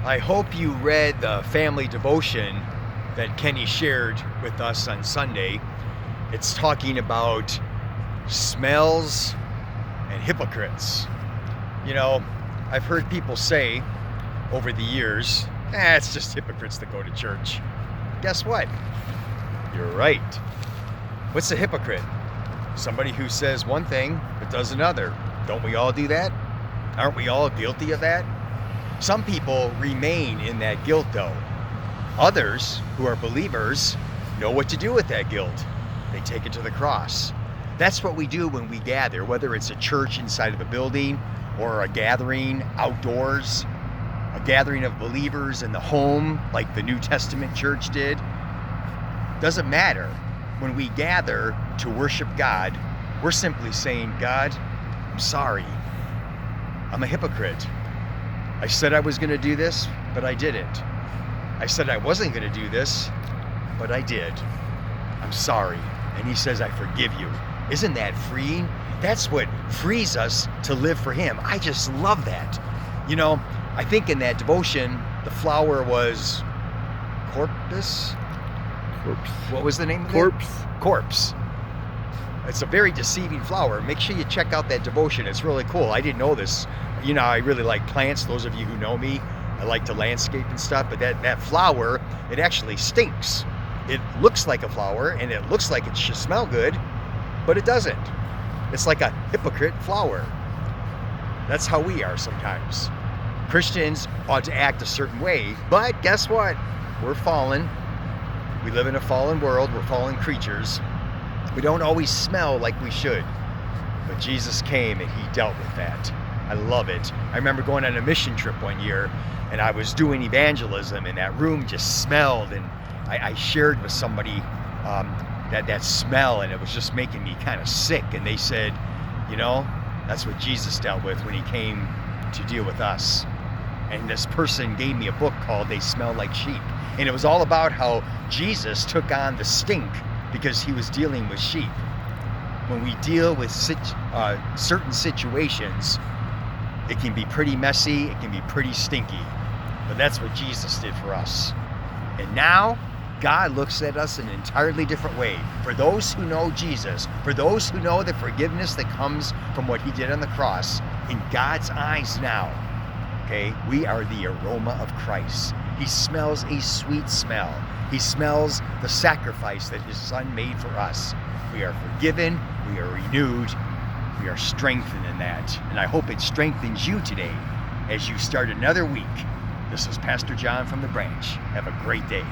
I hope you read the family devotion that Kenny shared with us on Sunday. It's talking about smells and hypocrites. You know, I've heard people say over the years, it's just hypocrites that go to church. Guess what? You're right. What's a hypocrite? Somebody who says one thing but does another. Don't we all do that? Aren't we all guilty of that? Some people remain in that guilt though. Others, who are believers, know what to do with that guilt. They take it to the cross. That's what we do when we gather, whether it's a church inside of a building or a gathering outdoors, a gathering of believers in the home like the New Testament church did. Doesn't matter. When we gather to worship God, we're simply saying, God, I'm sorry. I'm a hypocrite. I said I was going to do this, but I didn't. I said I wasn't going to do this, but I did. I'm sorry. And he says, I forgive you. Isn't that freeing? That's what frees us to live for him. I just love that. You know, I think in that devotion, the flower was corpus. What was the name of it? Corpse. It's a very deceiving flower. Make sure you check out that devotion. It's really cool. I didn't know this. You know, I really like plants. Those of you who know me, I like to landscape and stuff. But that flower, it actually stinks. It looks like a flower and it looks like it should smell good, but it doesn't. It's like a hypocrite flower. That's how we are sometimes. Christians ought to act a certain way, but guess what? We're fallen. We live in a fallen world. We're fallen creatures. We don't always smell like we should. But Jesus came and he dealt with that. I love it. I remember going on a mission trip one year and I was doing evangelism and that room just smelled, and I shared with somebody that smell, and it was just making me kind of sick. And they said, you know, that's what Jesus dealt with when he came to deal with us. And this person gave me a book called They Smell Like Sheep. And it was all about how Jesus took on the stink because he was dealing with sheep. When we deal with certain situations, it can be pretty messy, it can be pretty stinky. But that's what Jesus did for us. And now, God looks at us in an entirely different way. For those who know Jesus, for those who know the forgiveness that comes from what he did on the cross, in God's eyes now, okay, we are the aroma of Christ. He smells a sweet smell. He smells the sacrifice that his son made for us. We are forgiven, we are renewed, we are strengthened in that. And I hope it strengthens you today as you start another week. This is Pastor John from the branch. Have a great day.